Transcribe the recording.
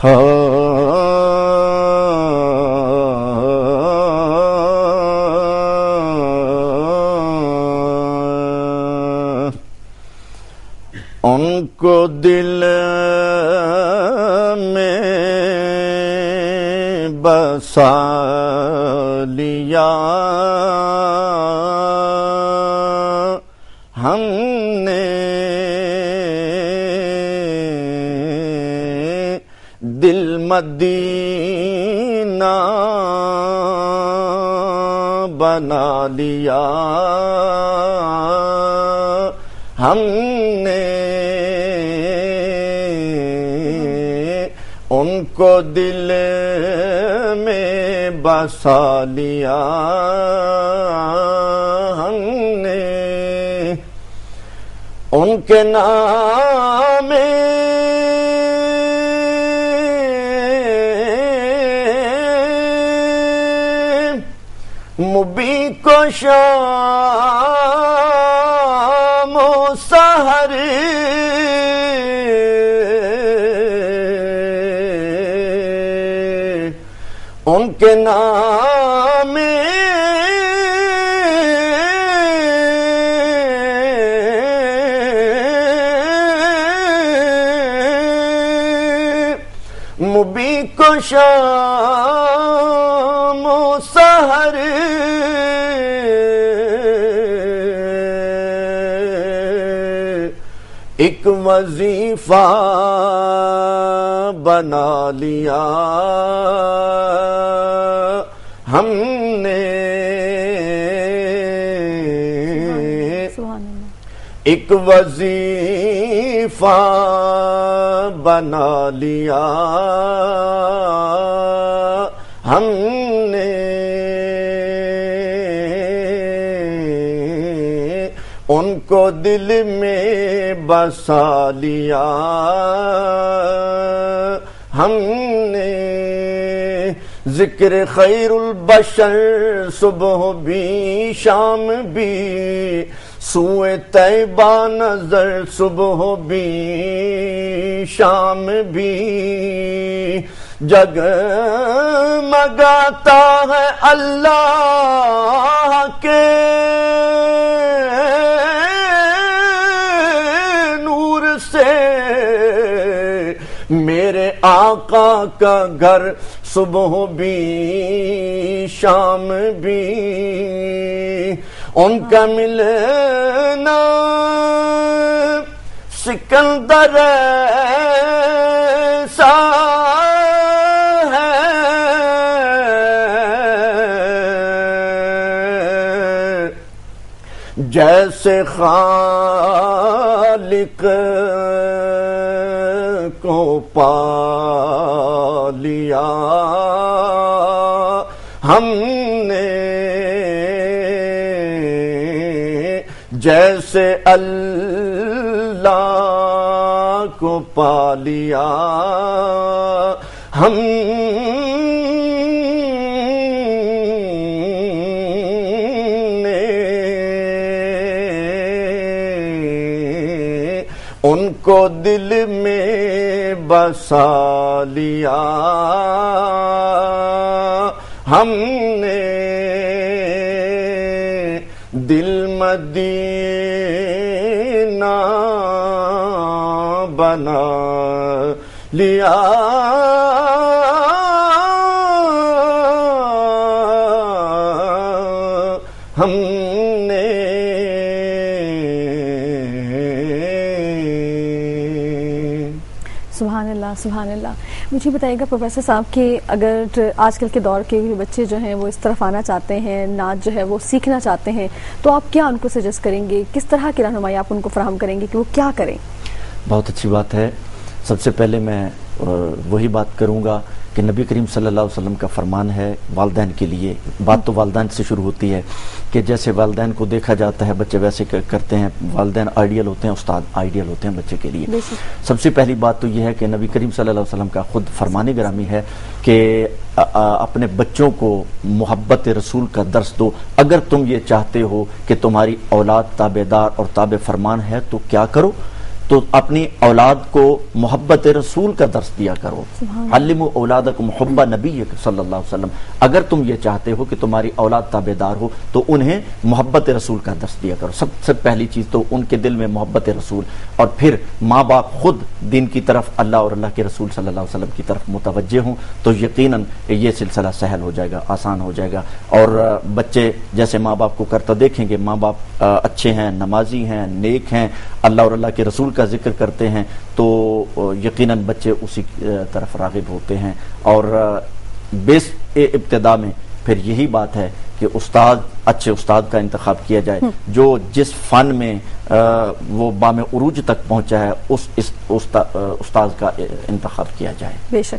ان کو دل میں بسا لیا ہم نے، دل مدینہ بنا لیا ہم نے، ان کو دل میں بسا لیا ہم نے، ان کے نام مبی کو شام و سحر ان کے نام مبی کو شام و سحر ایک وظیفہ بنا لیا ہم نے، ایک وظیفہ بنا لیا ہم نے، ان کو دل میں بسا لیا ہم نے، ذکر خیر البشر صبح بھی شام بھی، سوئے طیبہ نظر صبح بھی شام بھی، جگمگاتا ہے اللہ کے نور سے، میرے آقا کا گھر صبح بھی شام بھی، ان کا ملنا سکندر ایسا ہے جیسے خالق کو پا لیا ہم نے، جیسے اللہ کو پا لیا ہم نے، ان کو دل میں بسا لیا ہم نے، دل مدینہ بنا لیا ہم نے۔ سبحان اللہ سبحان اللہ۔ مجھے بتائیے گا پروفیسر صاحب کہ اگر آج کل کے دور کے بچے جو ہیں وہ اس طرف آنا چاہتے ہیں، نعت جو ہے وہ سیکھنا چاہتے ہیں، تو آپ کیا ان کو سجیسٹ کریں گے، کس طرح کی رہنمائی آپ ان کو فراہم کریں گے کہ وہ کیا کریں؟ بہت اچھی بات ہے۔ سب سے پہلے میں وہی بات کروں گا کہ نبی کریم صلی اللہ علیہ وسلم کا فرمان ہے والدین کے لیے، بات تو والدین سے شروع ہوتی ہے کہ جیسے والدین کو دیکھا جاتا ہے بچے ویسے کرتے ہیں، والدین آئیڈیل ہوتے ہیں، استاد آئیڈیل ہوتے ہیں بچے کے لیے۔ سب سے پہلی بات تو یہ ہے کہ نبی کریم صلی اللہ علیہ وسلم کا خود فرمان گرامی ہے کہ اپنے بچوں کو محبت رسول کا درس دو، اگر تم یہ چاہتے ہو کہ تمہاری اولاد تابع دار اور تابع فرمان ہے تو کیا کرو تو اپنی اولاد کو محبت رسول کا درس دیا کرو. علموا اولادکم حب نبی صلی اللہ علیہ وسلم. اگر تم یہ چاہتے ہو کہ تمہاری اولاد تابعدار ہو تو انہیں محبت رسول کا درس دیا کرو. سب سے پہلی چیز تو ان کے دل میں محبت رسول، اور پھر ماں باپ خود دین کی طرف، اللہ اور اللہ کے رسول صلی اللہ علیہ وسلم کی طرف متوجہ ہوں تو یقیناً یہ سلسلہ سہل ہو جائے گا، آسان ہو جائے گا. اور بچے جیسے ماں باپ کو کرتا دیکھیں گے، ماں باپ اچھے ہیں، نمازی ہیں، نیک ہیں، اللہ اور اللہ کے رسول کا ذکر کرتے ہیں، تو یقیناً بچے اسی طرف راغب ہوتے ہیں. اور بیس ابتدا میں پھر یہی بات ہے کہ استاد، اچھے استاد کا انتخاب کیا جائے جو جس فن میں وہ بام عروج تک پہنچا ہے اس استاد کا انتخاب کیا جائے. بے شک.